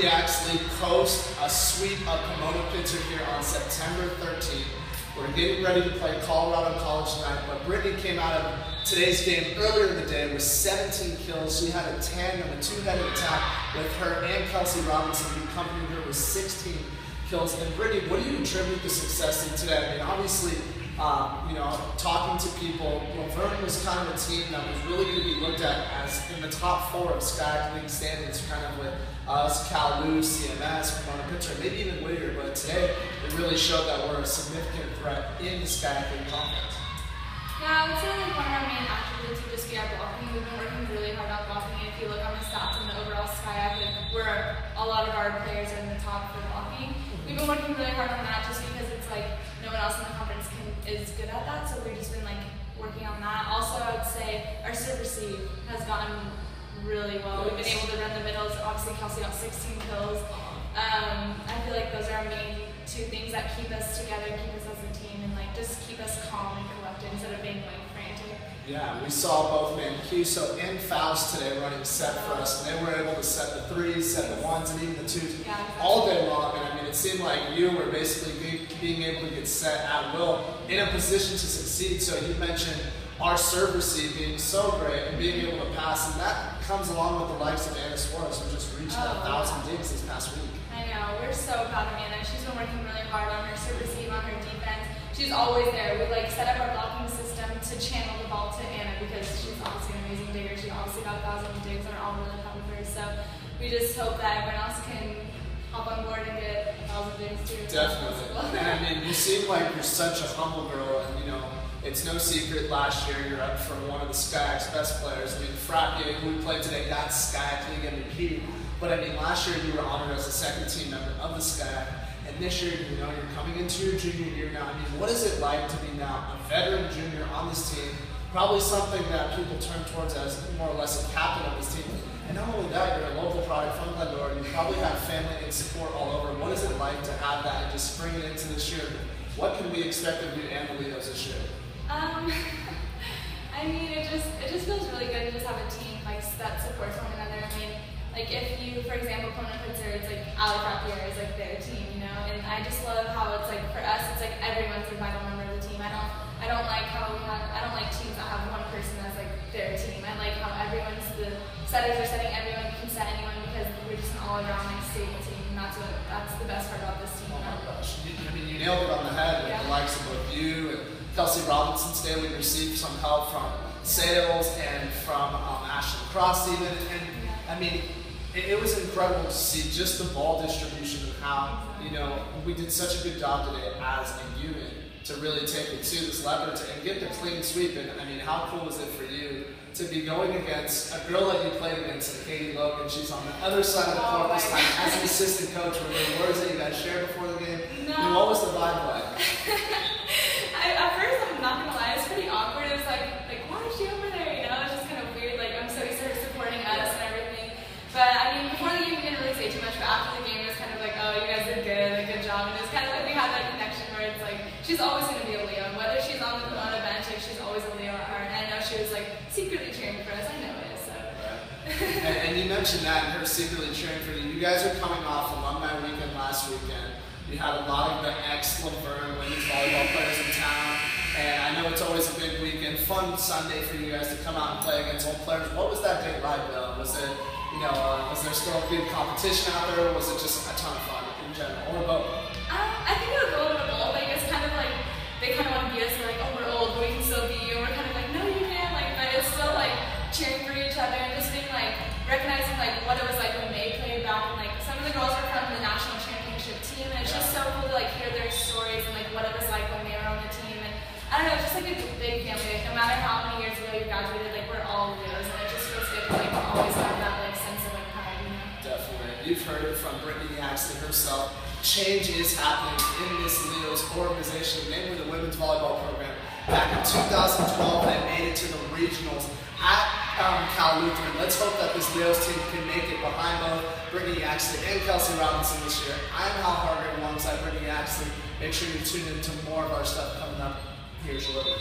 Brittany Yaxley post a sweep of Pomona-Pitzer here on September 13th. We're getting ready to play Colorado College tonight, but Brittany came out of today's game earlier in the day with 17 kills. She had a tandem, a two-headed attack with her and Kelsey Robinson, who accompanied her with 16 kills. And Brittany, what do you attribute the success to today? I mean, obviously, talking to people, Laverne was kind of a team that was really going to be looked at as in the top 4 of SCIAC league standings, kind of with us, Cal, CMS, Pomona-Pitzer, maybe even Whittier. But today, it really showed that we're a significant threat in the SCIAC league conference. Yeah, I would say like one of our main attributes would just be our blocking. We've been working really hard on blocking. If you look on the stats in the overall SCIAC, where a lot of our players are in the top for blocking. We've been working really hard on that just because it's like no one else in the conference is good at that, so we've just been like working on that. Also, I would say our serve receive has gotten really well. We've been able to run the middles. Obviously, Kelsey got 16 kills. I feel like those are our main 2 things that keep us together, keep us as a team, and like just keep us calm and collected instead of being like frantic. Yeah, we saw both Mancuso and Faust today running set for us, and they were able to set the 3s, set the 1s, and even the 2s all day long. And I mean, it seemed like you were basically being able to get set at will in a position to succeed. So you mentioned our serve receive being so great and being able to pass, and that comes along with the likes of Anna Suarez, who just reached 1,000 digs this past week. I know, we're so proud of Anna. She's been working really hard on her serve receive, on her defense. She's always there. We like set up our blocking system to channel the ball to Anna because she's obviously an amazing digger. She obviously got 1,000 digs and we're all really proud of her. So we just hope that everyone else can hop on board and get 1,000 digs too. Definitely. And I mean, you seem like you're such a humble girl, and you know, it's no secret last year you're up for one of the SCIAC's best players. I mean, Frappia, who we played today, got SCIAC League MVP. But I mean, last year you were honored as a second team member of the SCIAC. And this year, you know, you're coming into your junior year now. I mean, what is it like to be now a veteran junior on this team? Probably something that people turn towards as more or less a captain of this team. And not only that, you're a local product from Glendora. You probably have family and support all over. What is it like to have that and just bring it into this year? What can we expect of you and the Leos this year? I mean, it just feels really good to just have a team like that supports one another. I mean, like if you, for example, Pomona-Pitzer, it's like Ali Frappia is like their team, you know. And I just love how it's like for us, it's like everyone's a vital member of the team. I don't like how I don't like teams that have one person as like their team. I like how the setters are setting, everyone can set anyone because we're just an all-around like stable team. And that's the best part about this team. Oh my gosh! I mean, you nailed it on the head with the likes of both you and Kelsey Robinson. Today we received some help from Sales and from Ashton Cross even, and I mean. It was incredible to see just the ball distribution and how, you know, we did such a good job today as a unit to really take it to this lever and get the clean sweep. And I mean, how cool is it for you to be going against a girl that you played against, Katie Logan? She's on the other side of the court this time as an assistant coach. Were there words that you guys shared before the game? No. And what was the vibe like? At first, I'm not gonna lie, it's pretty awkward. It's like why is she over there? You know, it's just kind of weird. Like I'm so used to her supporting us and everything. But I mean, before the game, we didn't really say too much. But after the game, it was kind of like, oh, you guys did good, like good job. And it was kind of like we had that connection where it's like she's always gonna be a Leo, and whether she's on the Pomona bench, like she's always a Leo at heart. And I know she was like secretly cheering for us. I know it. So. Right. and you mentioned that and her secretly cheering for you. You guys are coming off Alumni Weekend last weekend. You had a lot of the ex-Laverne women's volleyball players in town. And I know it's always a big weekend, fun Sunday for you guys to come out and play against old players. What was that day like, Bill? Was it, was there still a good competition out there, or was it just a ton of fun in general, or both? I think it was a little bit of both. Like it's kind of like they kind of want to beat us. They're like, oh, we're old, but we can still beat you. And we're kind of like, no, you can't. Like, but it's still like cheering for each other and just being like recognizing like what it was like when they played back. And like some of the girls were from the national championship team, and it's just so cool to like hear their stories and like what it was like when they were on the team. And I don't know, it's just like a big family. Like, no matter how many years ago you graduated, like we're all Leos, and it just feels good to like always have that like sense of like pride, you know? Definitely. You've heard it from Brittany Yaxley herself. Change is happening in this Leos organization, namely the women's volleyball program. Back in 2012, they made it to the regionals at Cal Lutheran. Let's hope that this Leos team can make it behind both Brittany Yaxley and Kelsey Robinson this year. I'm Hal Hargrave alongside Brittany Yaxley. Make sure you tune in to more of our stuff coming up here shortly.